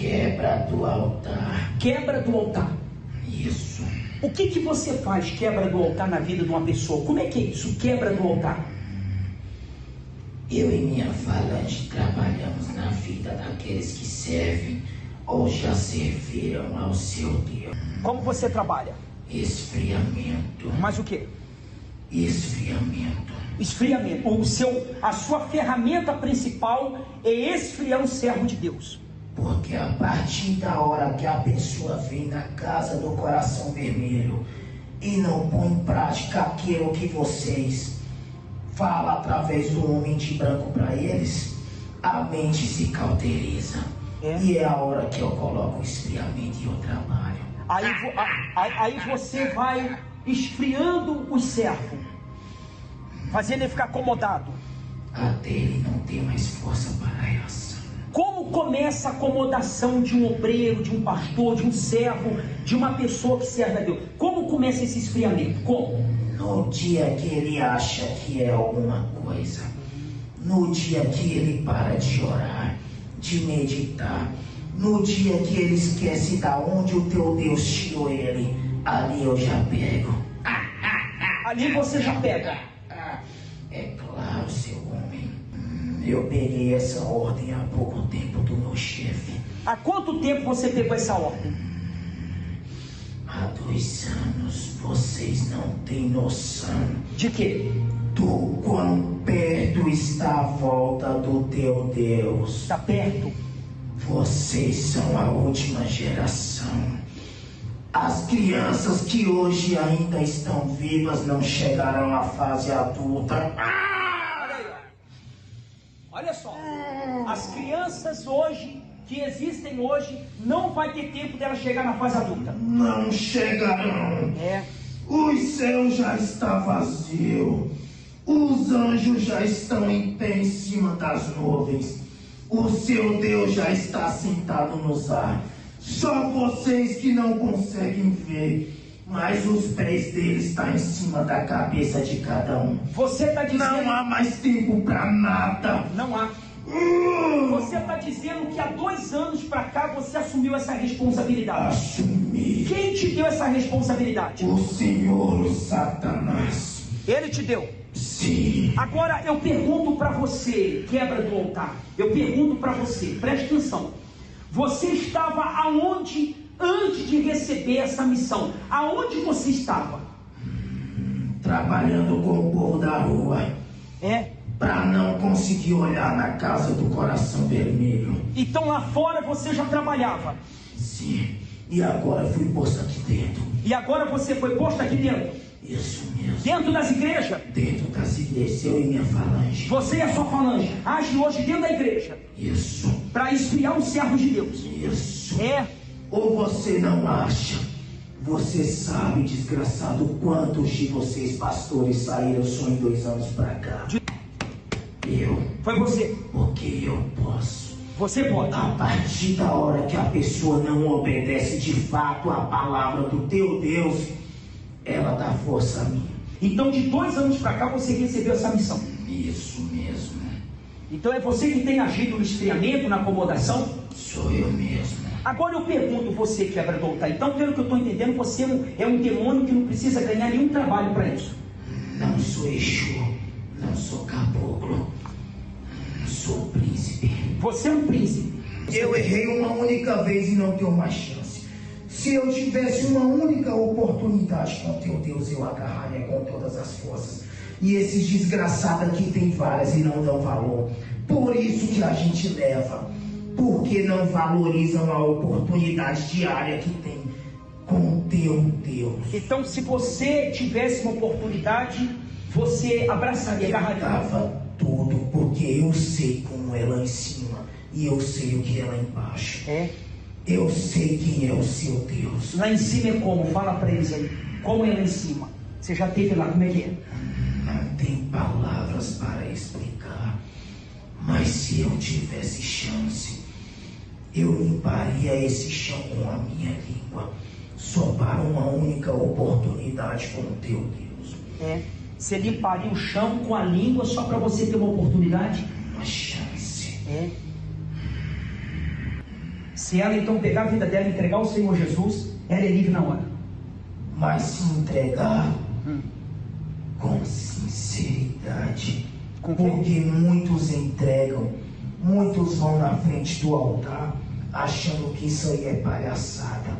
Quebra do altar. Quebra do altar. Isso. O que você faz quebra do altar na vida de uma pessoa? Como é que é isso, quebra do altar? Eu e minha falange trabalhamos na vida daqueles que servem ou já serviram ao seu Deus. Como você trabalha? Esfriamento. Mas o que? Esfriamento. Esfriamento. A sua ferramenta principal é esfriar o servo de Deus. Porque a partir da hora que a pessoa vem na casa do coração vermelho e não põe em prática aquilo que vocês falam através do homem de branco para eles, a mente se cauteriza. E é a hora que eu coloco o esfriamento e eu trabalho. Aí você vai esfriando o servo, fazendo ele ficar acomodado. Até ele não ter mais força para a reação. Como começa a acomodação de um obreiro, de um pastor, de um servo, de uma pessoa que serve a Deus? Como começa esse esfriamento? Como? No dia que ele acha que é alguma coisa, no dia que ele para de orar, de meditar, no dia que ele esquece da onde o teu Deus tirou ele, ali eu já pego. Ali você já pega. É claro, seu homem. Eu peguei essa ordem há pouco tempo do meu chefe. Há quanto tempo você pegou essa ordem? Há 2 anos. Vocês não têm noção. De quê? Do quão perto está a volta do teu Deus. Está perto? Vocês são a última geração. As crianças que hoje ainda estão vivas não chegarão à fase adulta. Olha só, as crianças hoje, que existem hoje, não vai ter tempo delas chegar na fase adulta. Não chegarão. O céu já está vazio. Os anjos já estão em pé em cima das nuvens. O seu Deus já está sentado nos ar. Só vocês que não conseguem ver. Mas os pés dele estão em cima da cabeça de cada um. Você está dizendo... Não há mais tempo para nada. Não há. Você está dizendo que há 2 anos para cá você assumiu essa responsabilidade. Assumi. Quem te deu essa responsabilidade? O Senhor Satanás. Ele te deu? Sim. Agora eu pergunto para você, quebra do altar. Eu pergunto para você, preste atenção. Você estava aonde antes de receber essa missão? Aonde você estava? Trabalhando com o povo da rua. Para não conseguir olhar na casa do coração vermelho. Então lá fora você já trabalhava? Sim. E agora fui posto aqui dentro. E agora você foi posto aqui dentro? Isso mesmo. Dentro das igrejas? Dentro das igrejas, eu e minha falange. Você e a sua falange age hoje dentro da igreja? Isso. Para esfriar os servos de Deus? Isso. Ou você não acha? Você sabe, desgraçado, quantos de vocês pastores saíram só em 2 anos para cá? Foi você. Porque eu posso. Você pode. A partir da hora que a pessoa não obedece de fato à palavra do teu Deus, ela dá força a mim. Então de 2 anos para cá você recebeu essa missão? Isso mesmo. Então é você que tem agido no esfriamento, na acomodação? Sou eu mesmo. Agora eu pergunto, você quebra do altar. Então pelo que eu estou entendendo, você é um demônio que não precisa ganhar nenhum trabalho para isso. Não sou Exu, não sou caboclo, sou príncipe. Você é um príncipe. Eu errei uma única vez e não tenho mais chance. Se eu tivesse uma única oportunidade com teu Deus, eu agarraria com todas as forças. E esses desgraçados aqui tem várias e não dão valor. Por isso que a gente leva. Porque não valorizam a oportunidade diária que tem com teu Deus. Então se você tivesse uma oportunidade, você abraçaria, agarraria? Dava tudo, porque eu sei como é lá em cima e eu sei o que é lá embaixo. Eu sei quem é o seu Deus. Lá em cima é como? Fala para eles aí. Como é lá em cima? Você já teve lá, como é que é? Não tem palavras para explicar. Mas se eu tivesse chance, eu limparia esse chão com a minha língua. Só para uma única oportunidade com o teu Deus. Você limparia o chão com a língua só para você ter uma oportunidade? Uma chance. Se ela então pegar a vida dela e entregar ao Senhor Jesus, ela é livre na hora. Mas se entregar com sinceridade, porque muitos entregam, muitos vão na frente do altar achando que isso aí é palhaçada,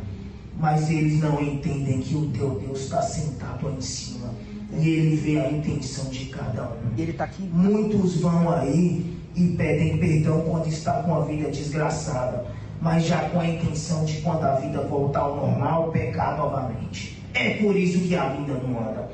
mas eles não entendem que o teu Deus está sentado aí em cima e ele vê a intenção de cada um. Ele está aqui. Muitos vão aí e pedem perdão quando está com a vida desgraçada, mas já com a intenção de, quando a vida voltar ao normal, pecar novamente. É por isso que a vida não anda.